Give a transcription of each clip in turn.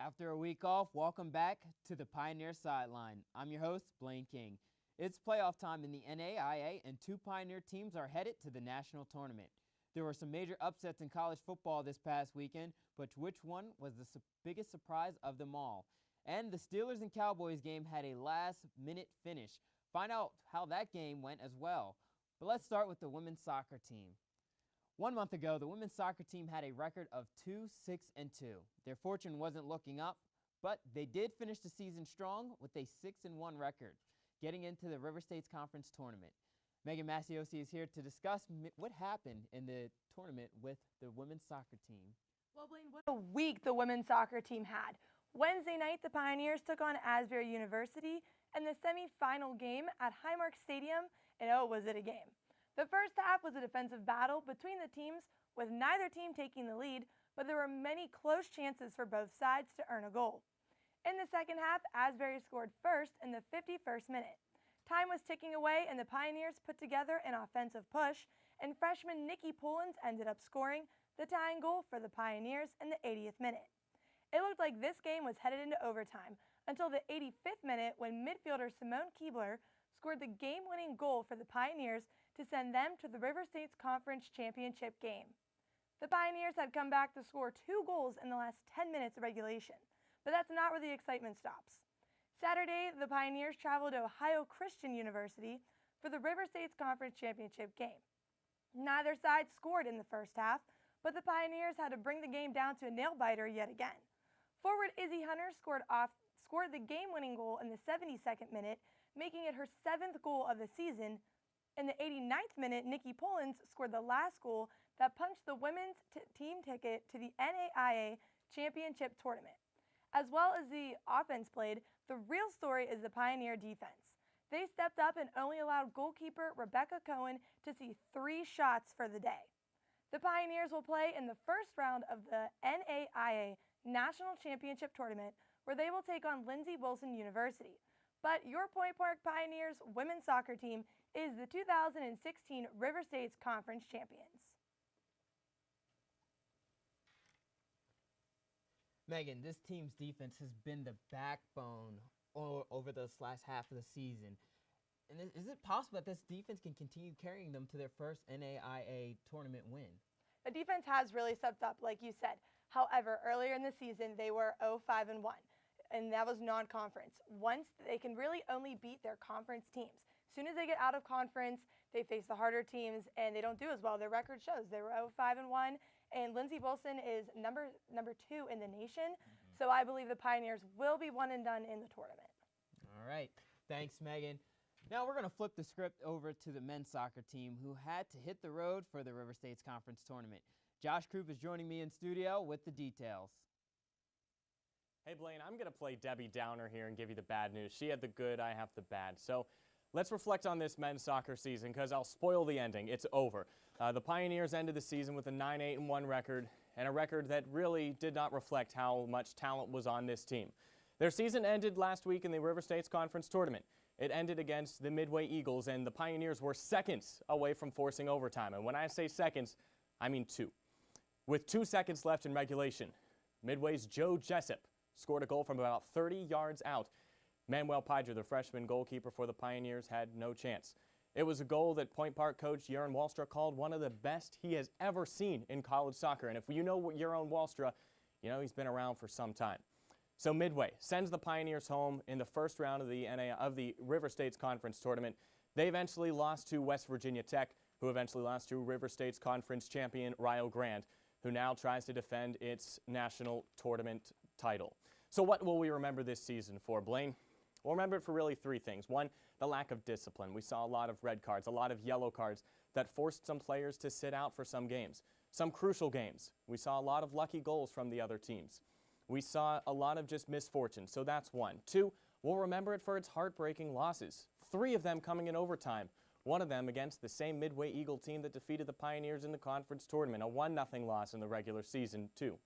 After a week off, welcome back to the Pioneer Sideline. I'm your host, Blaine King. It's playoff time in the NAIA, and two Pioneer teams are headed to the national tournament. There were some major upsets in college football this past weekend, but which one was the biggest surprise of them all? And the Steelers and Cowboys game had a last-minute finish. Find out how that game went as well. But let's start with the women's soccer team. 1 month ago, the women's soccer team had a record of 2-6-2. Their fortune wasn't looking up, but they did finish the season strong with a 6-1 record, getting into the River States Conference tournament. Megan Masiosi is here to discuss what happened in the tournament with the women's soccer team. Well, Blaine, what a week the women's soccer team had. Wednesday night, the Pioneers took on Asbury University in the semifinal game at Highmark Stadium, and oh, was it a game. The first half was a defensive battle between the teams, with neither team taking the lead, but there were many close chances for both sides to earn a goal. In the second half, Asbury scored first in the 51st minute. Time was ticking away, and the Pioneers put together an offensive push, and freshman Nikki Poulins ended up scoring the tying goal for the Pioneers in the 80th minute. It looked like this game was headed into overtime until the 85th minute when midfielder Simone Keebler scored the game-winning goal for the Pioneers to send them to the River States Conference Championship game. The Pioneers had come back to score 2 goals in the last 10 minutes of regulation, but that's not where the excitement stops. Saturday, the Pioneers traveled to Ohio Christian University for the River States Conference Championship game. Neither side scored in the first half, but the Pioneers had to bring the game down to a nail-biter yet again. Forward Izzy Hunter scored the game-winning goal in the 72nd minute, making it her 7th goal of the season. In the 89th minute, Nikki Poulins scored the last goal that punched the women's team ticket to the NAIA Championship Tournament. As well as the offense played, the real story is the Pioneer defense. They stepped up and only allowed goalkeeper Rebecca Cohen to see 3 shots for the day. The Pioneers will play in the first round of the NAIA National Championship Tournament, where they will take on Lindsey Wilson University. But your Point Park Pioneers women's soccer team is the 2016 River States Conference champions. Megan, this team's defense has been the backbone over this last half of the season. And is it possible that this defense can continue carrying them to their first NAIA tournament win? The defense has really stepped up, like you said. However, earlier in the season, they were 0-5-1. And that was non-conference. Once they can really only beat their conference teams. As soon as they get out of conference, they face the harder teams, and they don't do as well. Their record shows they were 0-5-1, and Lindsey Wilson is number 2 in the nation. So I believe the Pioneers will be one and done in the tournament. All right. Thanks, Megan. Now we're going to flip the script over to the men's soccer team, who had to hit the road for the River States Conference tournament. Josh Krupp is joining me in studio with the details. Hey Blaine, I'm going to play Debbie Downer here and give you the bad news. She had the good, I have the bad. So let's reflect on this men's soccer season because I'll spoil the ending. It's over. The Pioneers ended the season with a 9-8-1 record and a record that really did not reflect how much talent was on this team. Their season ended last week in the River States Conference tournament. It ended against the Midway Eagles, and the Pioneers were seconds away from forcing overtime. And when I say seconds, I mean 2. With 2 seconds left in regulation, Midway's Joe Jessup scored a goal from about 30 yards out. Manuel Pidger, the freshman goalkeeper for the Pioneers, had no chance. It was a goal that Point Park coach Jeroen Walstra called one of the best he has ever seen in college soccer. And if you know Jeroen Walstra, you know he's been around for some time. So Midway sends the Pioneers home in the first round of the River States Conference tournament. They eventually lost to West Virginia Tech, who eventually lost to River States Conference champion Rio Grande, who now tries to defend its national tournament title. So what will we remember this season for, Blaine? We'll remember it for really 3 things. 1, the lack of discipline. We saw a lot of red cards, a lot of yellow cards that forced some players to sit out for some games. Some crucial games. We saw a lot of lucky goals from the other teams. We saw a lot of just misfortune, so that's 1. 2, we'll remember it for its heartbreaking losses. 3 of them coming in overtime. 1 of them against the same Midway Eagle team that defeated the Pioneers in the conference tournament. A 1-0 loss in the regular season, too.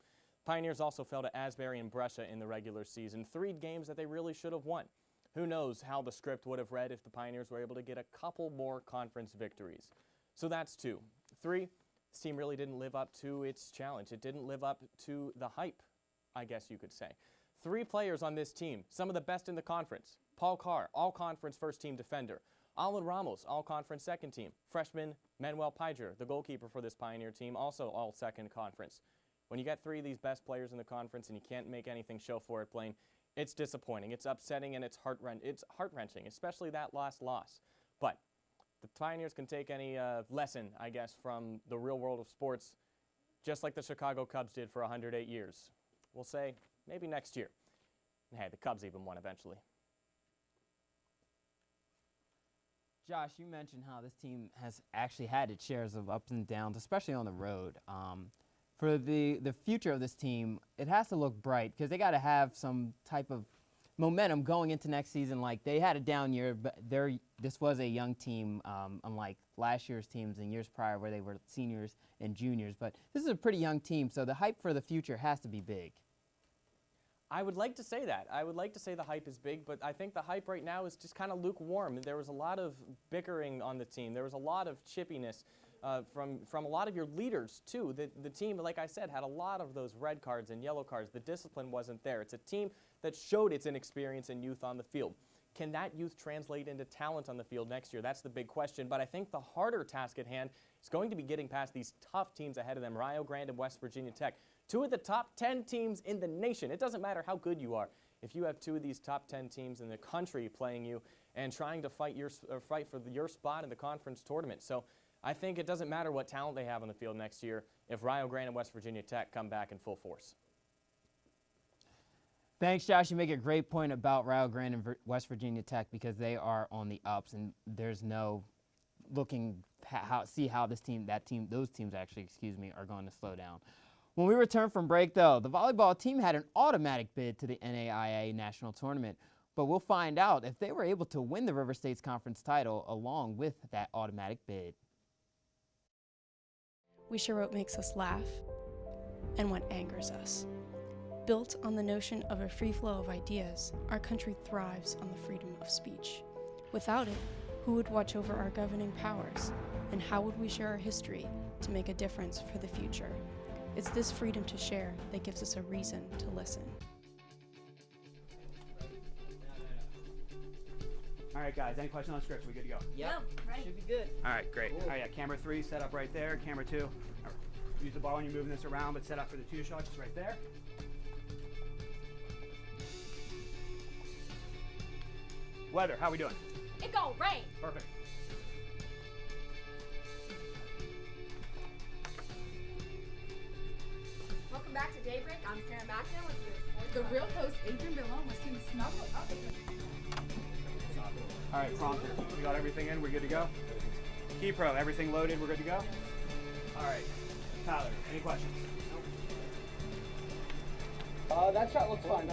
Pioneers also fell to Asbury and Brescia in the regular season, 3 games that they really should have won. Who knows how the script would have read if the Pioneers were able to get a couple more conference victories. So that's 2. 3, this team really didn't live up to its challenge. It didn't live up to the hype, I guess you could say. 3 players on this team, some of the best in the conference. Paul Carr, all-conference first-team defender. Alan Ramos, all-conference second team. Freshman Manuel Piger, the goalkeeper for this Pioneer team, also all-second conference. When you get 3 of these best players in the conference and you can't make anything show for it, Blaine, it's disappointing, it's upsetting, and it's heart-wrenching, especially that last loss. But the Pioneers can take any lesson, I guess, from the real world of sports, just like the Chicago Cubs did for 108 years. We'll say maybe next year. And hey, the Cubs even won eventually. Josh, you mentioned how this team has actually had its shares of ups and downs, especially on the road. For the future of this team, it has to look bright because they got to have some type of momentum going into next season. Like, they had a down year, but this was a young team, unlike last year's teams and years prior where they were seniors and juniors. But this is a pretty young team, so the hype for the future has to be big. I would like to say that. I would like to say the hype is big, but I think the hype right now is just kind of lukewarm. There was a lot of bickering on the team. There was a lot of chippiness from a lot of your leaders, too. The team, like I said, had a lot of those red cards and yellow cards. The discipline wasn't there. It's a team that showed its inexperience and youth on the field. Can that youth translate into talent on the field next year? That's the big question. But I think the harder task at hand is going to be getting past these tough teams ahead of them, Rio Grande and West Virginia Tech. 2 of the top 10 teams in the nation. It doesn't matter how good you are. If you have 2 of these top 10 teams in the country playing you and trying to fight for your spot in the conference tournament. So I think it doesn't matter what talent they have on the field next year if Rio Grande and West Virginia Tech come back in full force. Thanks, Josh. You make a great point about Rio Grande and West Virginia Tech because they are on the ups, and there's no looking see how those teams actually, are going to slow down. When we return from break, though, the volleyball team had an automatic bid to the NAIA National Tournament, but we'll find out if they were able to win the River States Conference title along with that automatic bid. We share what makes us laugh and what angers us. Built on the notion of a free flow of ideas, our country thrives on the freedom of speech. Without it, who would watch over our governing powers? And how would we share our history to make a difference for the future? It's this freedom to share that gives us a reason to listen. All right, guys, any questions on scripts? We good to go? Yep, right. Should be good. All right, great. All right, yeah, camera 3, set up right there. Camera 2, use the ball when you're moving this around, but set up for the 2 shots, just right there. Weather, how we doing? It gon' rain. Perfect. Welcome back to Daybreak. I'm Sarah Mackin with your The real host, Adrian Billon, was seen snuggled up. All right, prompter. We got everything in. We're good to go? Key Pro, everything loaded. We're good to go? All right. Tyler, any questions? That shot looks fine.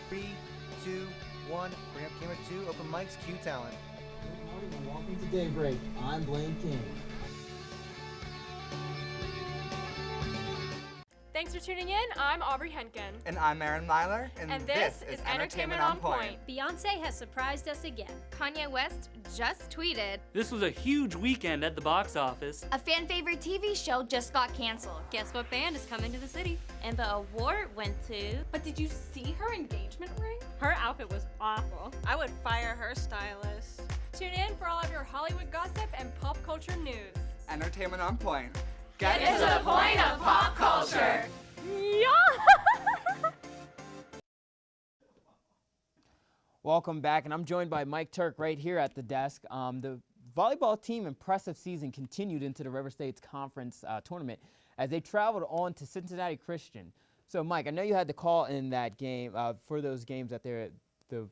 3, 2, 1. Bring up camera 2. Open mics. Cue talent. Good morning and welcome to Daybreak. I'm Blaine King. Thanks for tuning in. I'm Aubrey Henkin. And I'm Aaron Myler. And this is Entertainment on Point. Beyonce has surprised us again. Kanye West just tweeted. This was a huge weekend at the box office. A fan favorite TV show just got canceled. Guess what band is coming to the city? And the award went to... But did you see her engagement ring? Her outfit was awful. I would fire her stylist. Tune in for all of your Hollywood gossip and pop culture news. Entertainment on Point. Get to the point of pop culture. Welcome back, and I'm joined by Mike Turk right here at the desk. The volleyball team impressive season continued into the River States Conference tournament as they traveled on to Cincinnati Christian. So, Mike, I know you had the call in that game for those games that the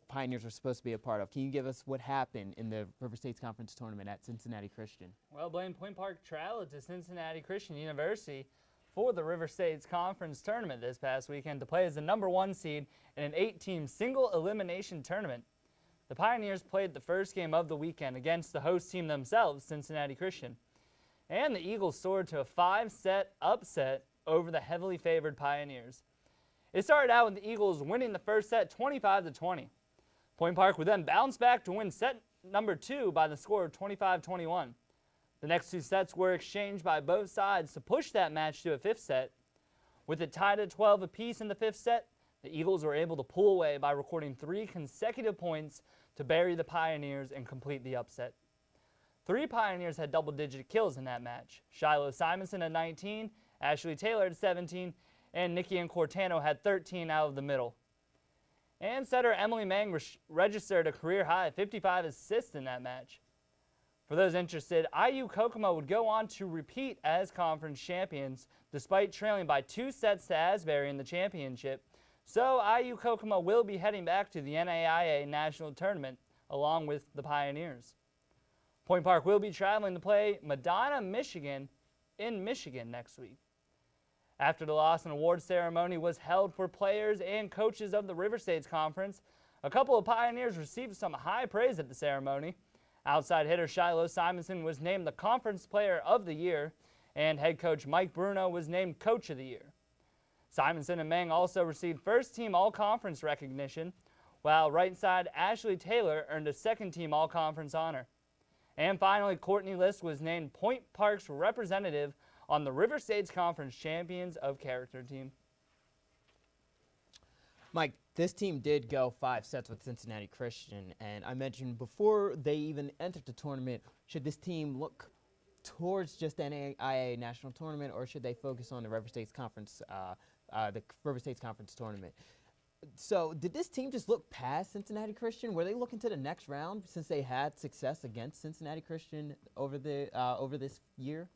Pioneers were supposed to be a part of. Can you give us what happened in the River States Conference tournament at Cincinnati Christian? Well, Blaine, Point Park traveled to Cincinnati Christian University for the River States Conference tournament this past weekend to play as the #1 seed in an 8-team single elimination tournament. The Pioneers played the first game of the weekend against the host team themselves, Cincinnati Christian. And the Eagles soared to a 5-set upset over the heavily favored Pioneers. It started out with the Eagles winning the first set 25-20. Point Park would then bounce back to win set number 2 by the score of 25-21. The next 2 sets were exchanged by both sides to push that match to a 5th set. With it tied at 12 apiece in the 5th set, the Eagles were able to pull away by recording 3 consecutive points to bury the Pioneers and complete the upset. 3 Pioneers had double-digit kills in that match. Shiloh Simonson at 19, Ashley Taylor at 17, and Nikki and Cortano had 13 out of the middle. And setter Emily Mang registered a career-high 55 assists in that match. For those interested, IU Kokomo would go on to repeat as conference champions despite trailing by 2 sets to Asbury in the championship. So IU Kokomo will be heading back to the NAIA National Tournament along with the Pioneers. Point Park will be traveling to play Medina, Michigan in Michigan next week. After the loss, an award ceremony was held for players and coaches of the River States Conference. A couple of Pioneers received some high praise at the ceremony. Outside hitter Shiloh Simonson was named the Conference Player of the Year, and head coach Mike Bruno was named Coach of the Year. Simonson and Meng also received first-team All-Conference recognition, while right side Ashley Taylor earned a second-team All-Conference honor. And finally, Courtney List was named Point Park's representative on the River States Conference Champions of Character team. Mike, this team did go 5 sets with Cincinnati Christian, and I mentioned before they even entered the tournament, should this team look towards just the NAIA National Tournament, or should they focus on the River States Conference, tournament? So did this team just look past Cincinnati Christian? Were they looking to the next round since they had success against Cincinnati Christian over this year?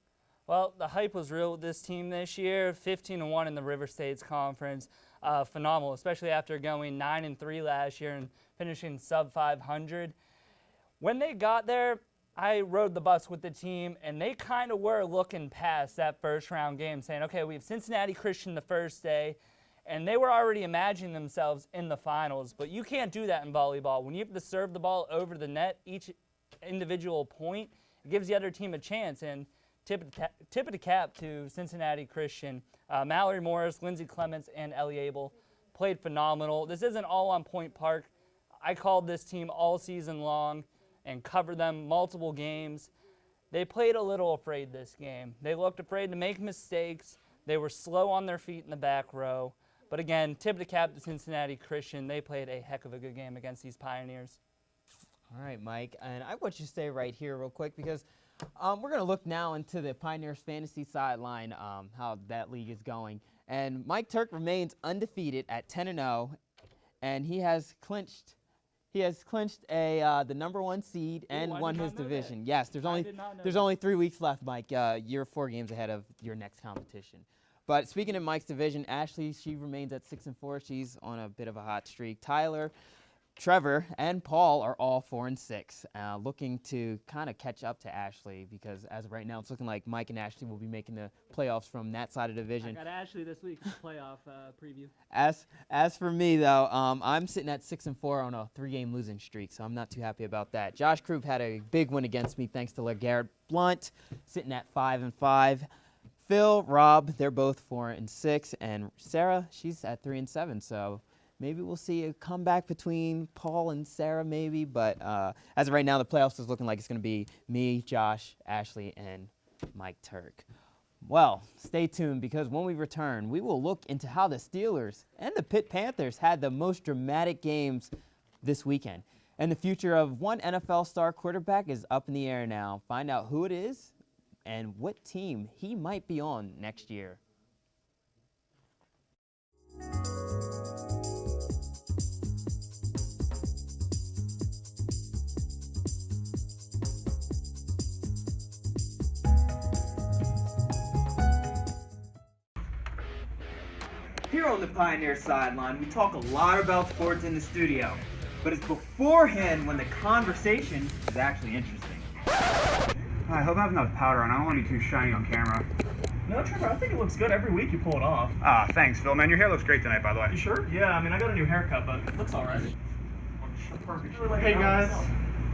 Well, the hype was real with this team this year. 15-1 in the River States Conference, phenomenal, especially after going 9-3 last year and finishing sub 500. When they got there, I rode the bus with the team, and they kind of were looking past that first round game, saying, okay, we have Cincinnati Christian the first day, and they were already imagining themselves in the finals. But you can't do that in volleyball. When you have to serve the ball over the net, each individual point, it gives the other team a chance. And tip of the cap to Cincinnati Christian. Mallory Morris, Lindsay Clements, and Ellie Abel played phenomenal. This isn't all on Point Park. I called this team all season long and covered them multiple games. They played a little afraid this game. They looked afraid to make mistakes. They were slow on their feet in the back row. But again, tip of the cap to Cincinnati Christian. They played a heck of a good game against these Pioneers. All right, Mike, and I want you to stay right here real quick because we're going to look now into the Pioneers Fantasy Sideline, how that league is going. And Mike Turk remains undefeated at 10-0, and he has clinched the #1 seed and won his division. Yes, there's only 3 weeks left, Mike. You're 4 games ahead of your next competition. But speaking of Mike's division, Ashley, she remains at 6-4. She's on a bit of a hot streak. Tyler, Trevor, and Paul are all 4-6, looking to kind of catch up to Ashley because as of right now, it's looking like Mike and Ashley will be making the playoffs from that side of the division. I got Ashley this week for playoff preview. As for me, though, I'm sitting at 6-4 on a 3-game losing streak, so I'm not too happy about that. Josh Krupp had a big win against me thanks to LeGarrette Blunt, sitting at 5-5. Phil, Rob, they're both 4-6, and Sarah, she's at 3-7, so maybe we'll see a comeback between Paul and Sarah, maybe. But as of right now, the playoffs is looking like it's going to be me, Josh, Ashley, and Mike Turk. Well, stay tuned because when we return, we will look into how the Steelers and the Pitt Panthers had the most dramatic games this weekend. And the future of one NFL star quarterback is up in the air now. Find out who it is and what team he might be on next year. Here on the Pioneer Sideline, we talk a lot about sports in the studio, but it's beforehand when the conversation is actually interesting. I hope I have enough powder on. I don't want to be too shiny on camera. No, Trevor, I think it looks good every week you pull it off. Ah, thanks, Phil. Man, your hair looks great tonight, by the way. You sure? Yeah, I mean, I got a new haircut, but it looks all right. Hey, guys.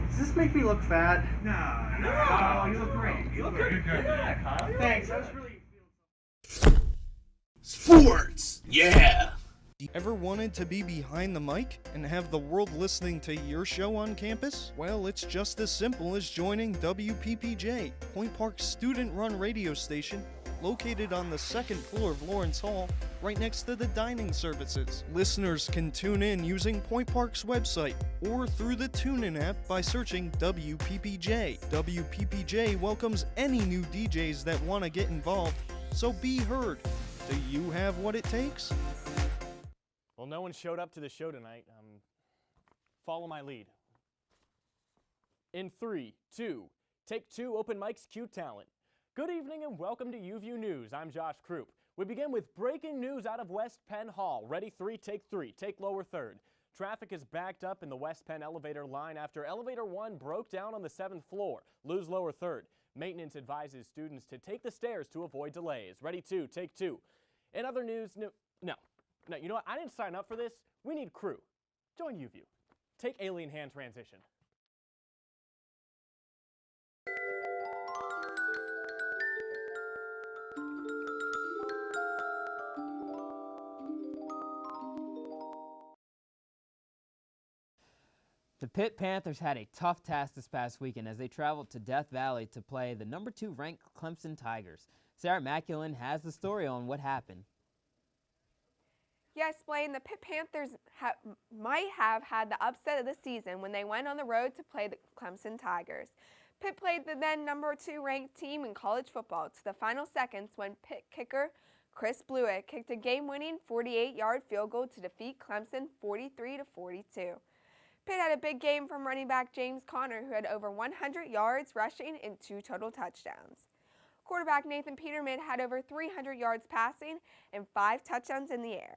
Does this make me look fat? No, you look great. You look good. Yeah, Kyle. Thanks, I was really... Sports! Yeah! Ever wanted to be behind the mic and have the world listening to your show on campus? Well, it's just as simple as joining WPPJ, Point Park's student-run radio station, located on the second floor of Lawrence Hall, right next to the dining services. Listeners can tune in using Point Park's website or through the TuneIn app by searching WPPJ. WPPJ welcomes any new DJs that want to get involved, so be heard. Do you have what it takes? Well, no one showed up to the show tonight. Follow my lead. In 3, 2, take 2, open mics, Q Talent. Good evening and welcome to UView News. I'm Josh Krupp. We begin with breaking news out of West Penn Hall. Ready, 3, take lower third. Traffic is backed up in the West Penn elevator line after elevator 1 broke down on the 7th floor. Lose lower third. Maintenance advises students to take the stairs to avoid delays. Ready, 2, take 2. In other news, no, you know what? I didn't sign up for this. We need crew. Join UView. Take alien hand transition. The Pitt Panthers had a tough task this past weekend as they traveled to Death Valley to play the number 2 ranked Clemson Tigers. Sarah Maculin has the story on what happened. Yes, Blaine, the Pitt Panthers might have had the upset of the season when they went on the road to play the Clemson Tigers. Pitt played the then number 2 ranked team in college football to the final seconds when Pitt kicker Chris Blewett kicked a game-winning 48-yard field goal to defeat Clemson 43-42. Pitt had a big game from running back James Conner, who had over 100 yards rushing and 2 total touchdowns. Quarterback Nathan Peterman had over 300 yards passing and 5 touchdowns in the air.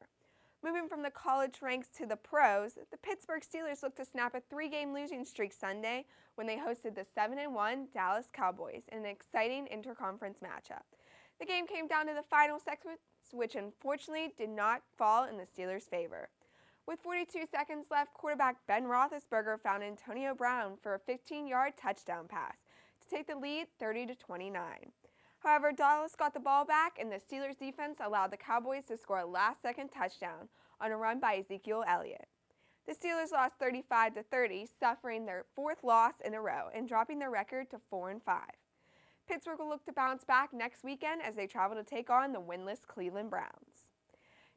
Moving from the college ranks to the pros, the Pittsburgh Steelers looked to snap a 3-game losing streak Sunday when they hosted the 7-1 Dallas Cowboys in an exciting interconference matchup. The game came down to the final seconds, which unfortunately did not fall in the Steelers' favor. With 42 seconds left, quarterback Ben Roethlisberger found Antonio Brown for a 15-yard touchdown pass to take the lead 30-29. However, Dallas got the ball back, and the Steelers' defense allowed the Cowboys to score a last-second touchdown on a run by Ezekiel Elliott. The Steelers lost 35-30, suffering their 4th loss in a row and dropping their record to 4-5. Pittsburgh will look to bounce back next weekend as they travel to take on the winless Cleveland Browns.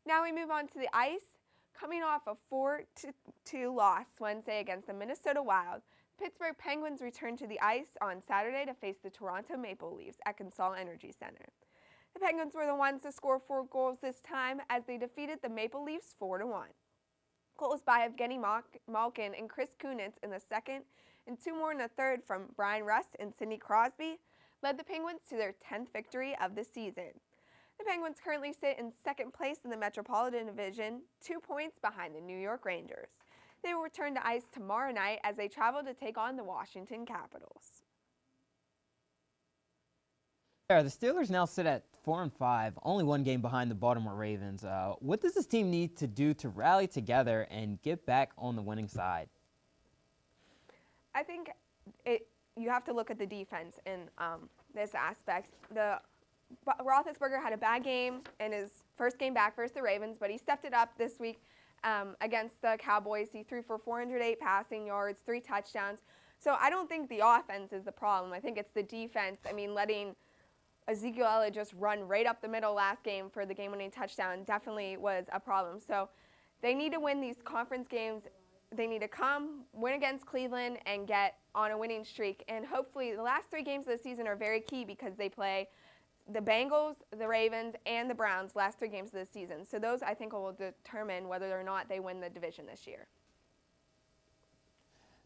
Now we move on to the ice. Coming off a 4-2 loss Wednesday against the Minnesota Wild, Pittsburgh Penguins returned to the ice on Saturday to face the Toronto Maple Leafs at Consol Energy Center. The Penguins were the ones to score 4 goals this time as they defeated the Maple Leafs 4-1. Goals by Evgeny Malkin and Chris Kunitz in the second and 2 more in the third from Brian Rust and Sidney Crosby led the Penguins to their 10th victory of the season. The Penguins currently sit in 2nd place in the Metropolitan Division, 2 points behind the New York Rangers. They will return to ice tomorrow night as they travel to take on the Washington Capitals. The Steelers now sit at 4-5, only 1 game behind the Baltimore Ravens. What does this team need to do to rally together and get back on the winning side? I think you have to look at the defense in this aspect. Roethlisberger had a bad game in his first game back versus the Ravens, but he stepped it up this week against the Cowboys. He threw for 408 passing yards, 3 touchdowns. So I don't think the offense is the problem. I think it's the defense. I mean, letting Ezekiel Elliott just run right up the middle last game for the game-winning touchdown definitely was a problem. So they need to win these conference games. They need to win against Cleveland, and get on a winning streak. And hopefully the last 3 games of the season are very key because they play the Bengals, the Ravens, and the Browns last 3 games of the season. So those, I think, will determine whether or not they win the division this year.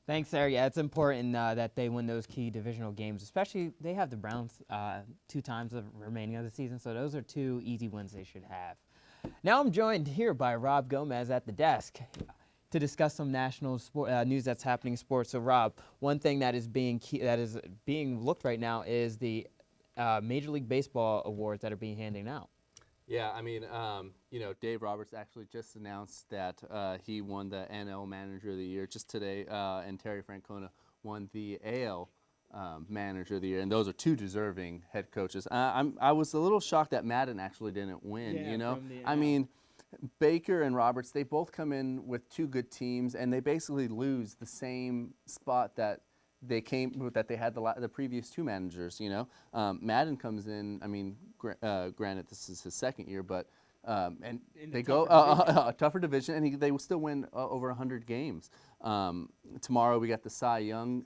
Thanks, Sarah. Yeah, it's important that they win those key divisional games, especially they have the Browns 2 times the remaining of the season, so those are 2 easy wins they should have. Now I'm joined here by Rob Gomez at the desk to discuss some national news that's happening in sports. So, Rob, one thing that is being looked right now is the Major League Baseball awards that are being handed out. Yeah, I mean, Dave Roberts actually just announced that he won the NL Manager of the Year just today, and Terry Francona won the AL Manager of the Year, and those are 2 deserving head coaches. I was a little shocked that Madden actually didn't win. Yeah, I mean, Baker and Roberts, they both come in with 2 good teams, and they basically lose the same spot that they had the previous two managers. You know, Madden comes in. I mean, granted, this is his second year, but and they go a tougher division, and they will still win over 100 games. Tomorrow we got the Cy Young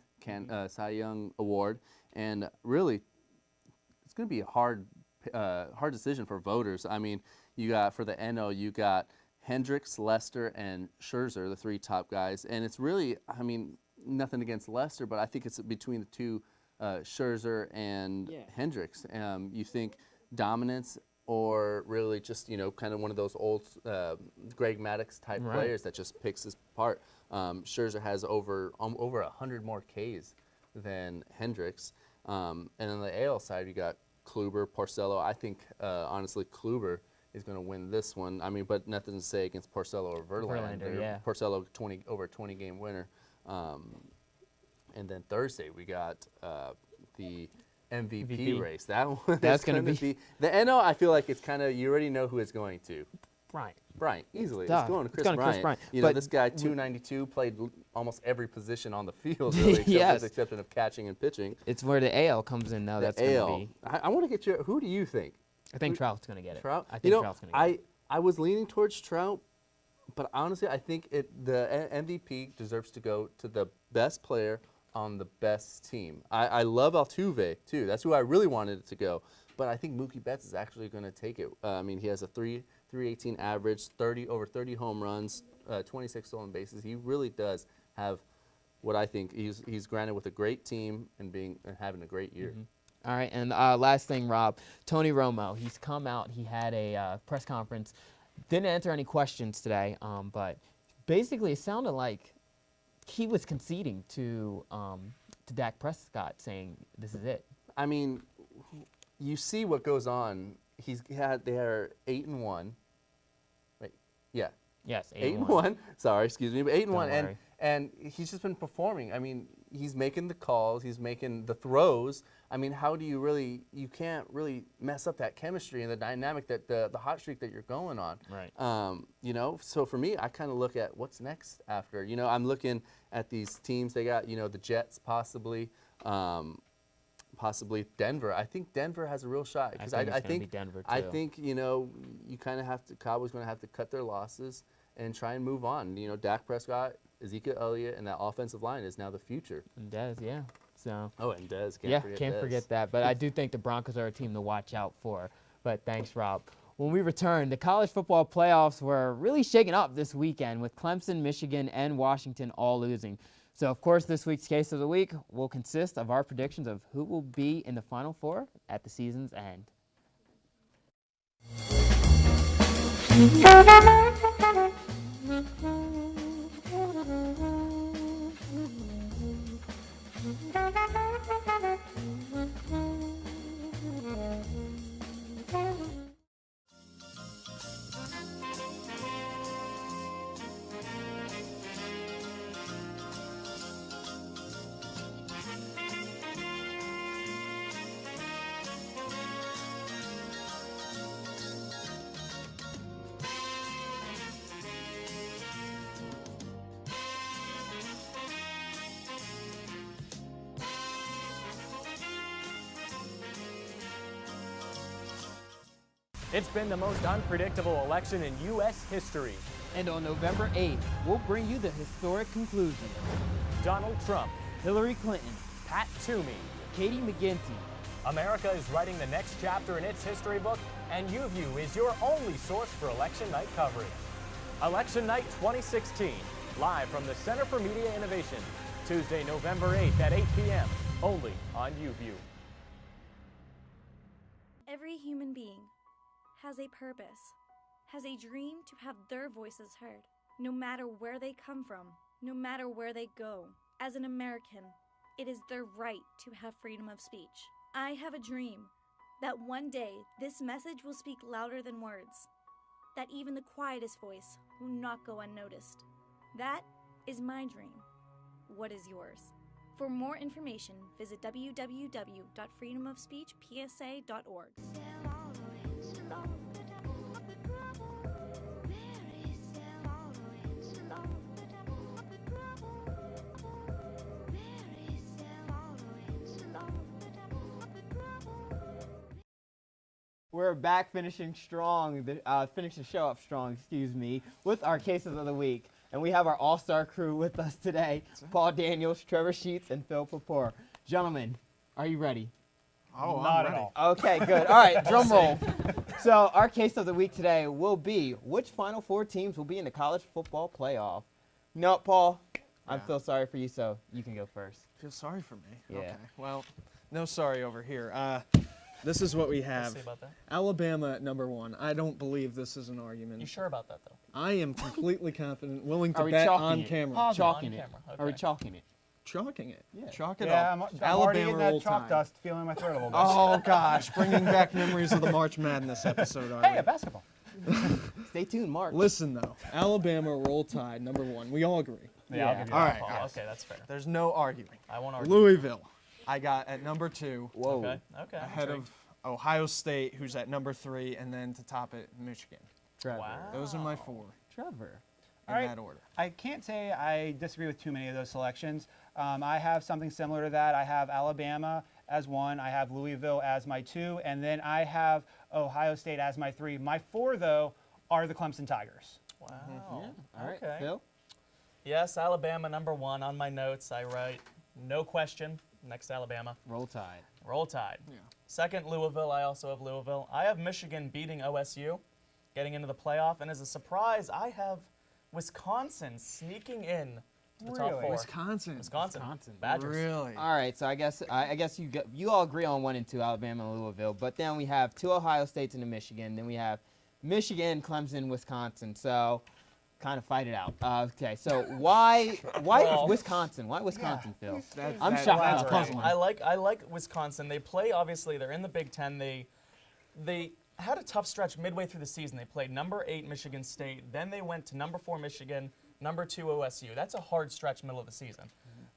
Award, and really, it's going to be a hard decision for voters. I mean, you got for the NL, you got Hendricks, Lester, and Scherzer, the three top guys, and it's really, I mean, nothing against Lester, but I think it's between the two, Scherzer and Hendricks. You think dominance, or really just, you know, kind of one of those old Greg Maddux type players that just picks his part. Scherzer has over 100 more Ks than Hendricks. And on the AL side, you got Kluber, Porcello. I think, honestly, Kluber is going to win this one. I mean, but nothing to say against Porcello or Verlander. Porcello, over 20-game winner. And then Thursday, we got the MVP race. That one that's going to be the NL. I feel like it's kind of, you already know who it's going to. Bryant, easily. It's going to Chris Bryant. You know, this guy, 292, played almost every position on the field, really, with the exception of catching and pitching. It's where the AL comes in now. That's going to be. I want to get your. Who do you think? I think Trout's going to get it. Trout. I think Trout's going to get it. I was leaning towards Trout, but honestly, I think the MVP deserves to go to the best player on the best team. I love Altuve too. That's who I really wanted it to go. But I think Mookie Betts is actually going to take it. I mean, he has a 318 average, over 30 home runs, 26 stolen bases. He really does have what I think he's granted with a great team and having a great year. All right, and last thing, Rob, Tony Romo, he's come out. He had a press conference. Didn't answer any questions today, but basically it sounded like he was conceding to Dak Prescott, saying this is it. I mean, you see what goes on. They are 8-1. Wait, yeah. Yes, 8-1. Sorry, excuse me, but 8-1, and he's just been performing. I mean, he's making the calls, he's making the throws. I mean, how do you really? You can't really mess up that chemistry and the dynamic that the hot streak that you're going on. Right. You know, so for me, I kind of look at what's next after. You know, I'm looking at these teams. They got, you know, the Jets possibly. Possibly Denver. I think Denver has a real shot because I think you know, you kind of have to. Cowboys going to have to cut their losses and try and move on. You know, Dak Prescott, Ezekiel Elliott, and that offensive line is now the future. And Dez, yeah. So. Oh, and Dez. Can't forget that. But I do think the Broncos are a team to watch out for. But thanks, Rob. When we return, the college football playoffs were really shaken up this weekend with Clemson, Michigan, and Washington all losing. So, of course, this week's Case of the Week will consist of our predictions of who will be in the Final Four at the season's end. It's been the most unpredictable election in U.S. history. And on November 8th, we'll bring you the historic conclusion. Donald Trump, Hillary Clinton, Pat Toomey, Katie McGinty. America is writing the next chapter in its history book, and UView is your only source for election night coverage. Election Night 2016, live from the Center for Media Innovation, Tuesday, November 8th at 8 p.m., only on UView. Every human being has a purpose, has a dream to have their voices heard, no matter where they come from, no matter where they go. As an American, it is their right to have freedom of speech. I have a dream that one day this message will speak louder than words, that even the quietest voice will not go unnoticed. That is my dream. What is yours? For more information, visit www.freedomofspeechpsa.org. We're back finishing strong, finishing the show up strong, excuse me, with our cases of the week. And we have our all-star crew with us today, Paul Daniels, Trevor Sheets, and Phil Papore. Gentlemen, are you ready? Oh, Not I'm ready. at all. Okay, good. All right, drum roll. So our case of the week today will be, which Final Four teams will be in the college football playoff? No, Paul, I feel sorry for you, so you can go first. Feel sorry for me? Yeah. Okay. Well, no sorry over here. This is what we Let's have. see about that. Alabama at number 1. I don't believe this is an argument. You sure about that, though? I am completely confident, willing to Are we bet chalking on it? camera. Chalking On it. camera, Are we okay. chalking it? Chalking it. Yeah. Chalk it Yeah, up. I'm already getting that roll chalk tide. dust feeling in my throat a little bit. Oh gosh, bringing back memories of the March Madness episode. Are Hey, we? a basketball. Stay tuned, Mark. Listen though, Alabama roll tide number 1. We all agree. Yeah, I'll give you All that, right. Paul. All right. Okay, that's fair. There's no arguing. I won't argue. Louisville, I got at number 2. Whoa. Okay, okay. Ahead of Ohio State, who's at number 3, and then to top it, Michigan. Trevor. Wow. Those are my 4 Trevor. in All right. that order. I can't say I disagree with too many of those selections. I have something similar to that. I have Alabama as 1. I have Louisville as my 2. And then I have Ohio State as my 3. My 4, though, are the Clemson Tigers. Wow. Yeah. All right, Okay. Phil. Yes, Alabama number 1 on my notes. I write, no question, next Alabama. Roll Tide. Roll Tide. Yeah. Second, Louisville. I also have Louisville. I have Michigan beating OSU, getting into the playoff. And as a surprise, I have Wisconsin sneaking in to the top Really? 4. Wisconsin. Wisconsin. Badgers. Really? All right, so I guess you all agree on 1 and 2, Alabama and Louisville. But then we have 2 Ohio States and a Michigan. Then we have Michigan, Clemson, Wisconsin. So kind of fight it out. Okay, so why Well, Wisconsin? Why Wisconsin, Phil? That's- I'm that- shocked. that's That's puzzling. I like Wisconsin. They play, obviously, they're in the Big Ten. They had a tough stretch midway through the season. They played number 8 Michigan State. Then they went to number 4 Michigan, number 2 OSU. That's a hard stretch middle of the season.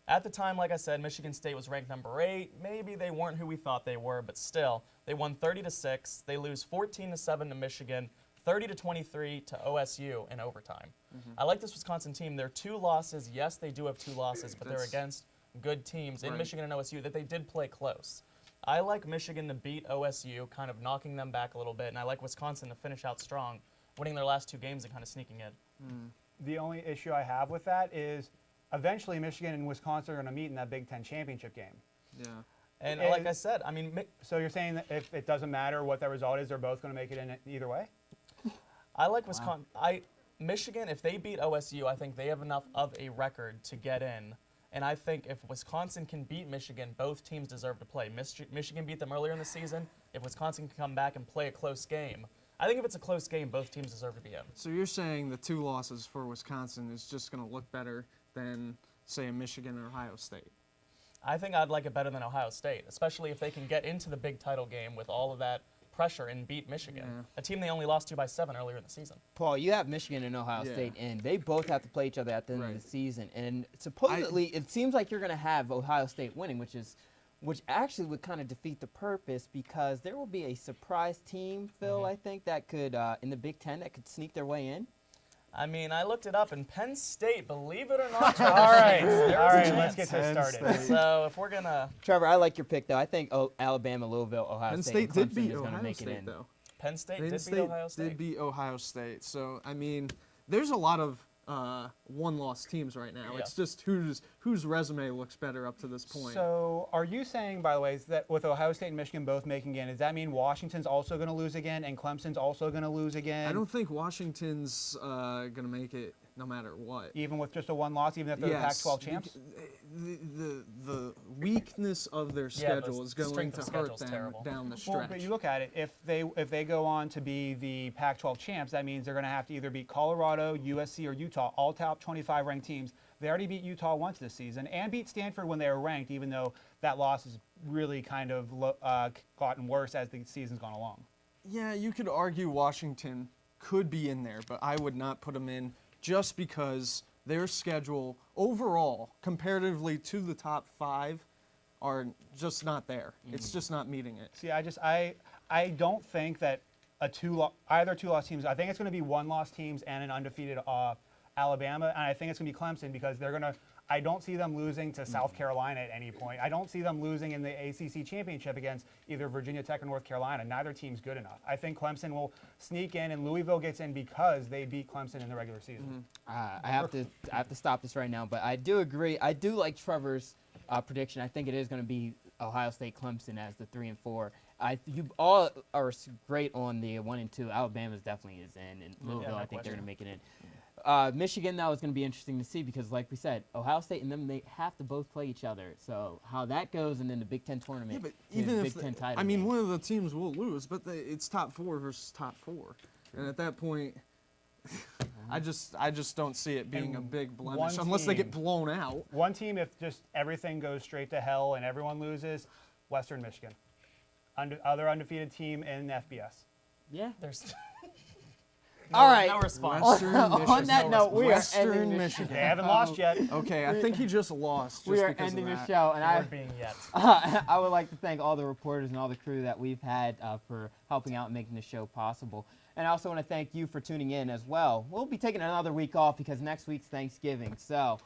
At the time, like I said, Michigan State was ranked number 8. Maybe they weren't who we thought they were, but still, they won 30-6. They lose 14-7 to Michigan, 30-23 to OSU in overtime. I like this Wisconsin team. Their 2 losses, yes, they do have 2 losses, but they're against good teams in Michigan and OSU that they did play close. I like Michigan to beat OSU, kind of knocking them back a little bit, and I like Wisconsin to finish out strong, winning their last 2 games and kind of sneaking in. The only issue I have with that is eventually Michigan and Wisconsin are going to meet in that Big Ten championship game. Yeah. And like I said, I mean, So you're saying that if it doesn't matter what the result is, they're both going to make it in either way? I like Wisconsin. Michigan, if they beat OSU, I think they have enough of a record to get in. And I think if Wisconsin can beat Michigan, both teams deserve to play. Michigan beat them earlier in the season. If Wisconsin can come back and play a close game, I think if it's a close game, both teams deserve to be in. So you're saying the 2 losses for Wisconsin is just going to look better than, say, a Michigan or Ohio State? I think I'd like it better than Ohio State, especially if they can get into the big title game with all of that pressure and beat Michigan, a team they only lost to by 7 earlier in the season. Paul, you have Michigan and Ohio State in. They both have to play each other at the end of the season. And supposedly, it seems like you're going to have Ohio State winning, which actually would kind of defeat the purpose because there will be a surprise team, Phil, I think, that could, in the Big Ten, that could sneak their way in. I mean, I looked it up, and Penn State, believe it or not, All right, let's get this started. So if we're going to... Trevor, I like your pick, though. I think Alabama, Louisville, Ohio Penn State, State and did beat Clemson is going to Ohio make State, it in. though. Penn State Penn did State beat Ohio State. did beat Ohio State. So, I mean, there's a lot of one-loss teams right now. Yeah. It's just whose resume looks better up to this point. So are you saying, by the way, is that with Ohio State and Michigan both making in, does that mean Washington's also going to lose again and Clemson's also going to lose again? I don't think Washington's going to make it no matter what. Even with just a 1 loss, even if they're the Pac-12 champs? The weakness of their schedule is going to hurt them down the stretch. Well, but you look at it, if they go on to be the Pac-12 champs, that means they're going to have to either beat Colorado, USC, or Utah, all top 25 ranked teams. They already beat Utah once this season and beat Stanford when they were ranked, even though that loss has really kind of gotten worse as the season's gone along. Yeah, you could argue Washington could be in there, but I would not put them in just because their schedule overall, comparatively to the top 5, are just not there. It's just not meeting it. See, I don't think that either 2-loss teams. I think it's going to be 1-loss teams and an undefeated Alabama, and I think it's going to be Clemson because they're going to. I don't see them losing to South Carolina at any point. I don't see them losing in the ACC championship against either Virginia Tech or North Carolina. Neither team's good enough. I think Clemson will sneak in, and Louisville gets in because they beat Clemson in the regular season. I have to stop this right now, but I do agree. I do like Trevor's prediction. I think it is going to be Ohio State Clemson as the 3 and 4. You all are great on the 1 and 2. Alabama's definitely is in, and Louisville, I think they're going to make it in. Michigan, that was going to be interesting to see because, like we said, Ohio State and them, they have to both play each other. So how that goes, and then the Big Ten tournament, but even the if Big Ten title. I mean, game. one of the teams will lose, but it's top 4 versus top 4, and at that point, I just don't see it being a big blemish unless they get blown out. One team, if just everything goes straight to hell and everyone loses, Western Michigan, other undefeated team in FBS. Yeah, there's. All right. No response. On that note, we are ending the show. They haven't lost yet. Okay, I think he just lost. We are ending the show, and I would like to thank all the reporters and all the crew that we've had for helping out and making the show possible. And I also want to thank you for tuning in as well. We'll be taking another week off because next week's Thanksgiving, so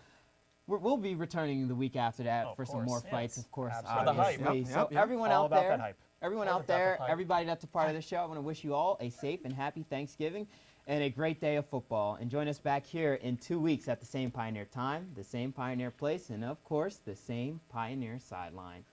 we'll be returning the week after that for some more fights, of course. For the hype. So everyone All out about there. that hype. Everyone out there, everybody that's a part of the show, I want to wish you all a safe and happy Thanksgiving and a great day of football. And join us back here in 2 weeks at the same Pioneer time, the same Pioneer place, and of course, the same Pioneer sideline.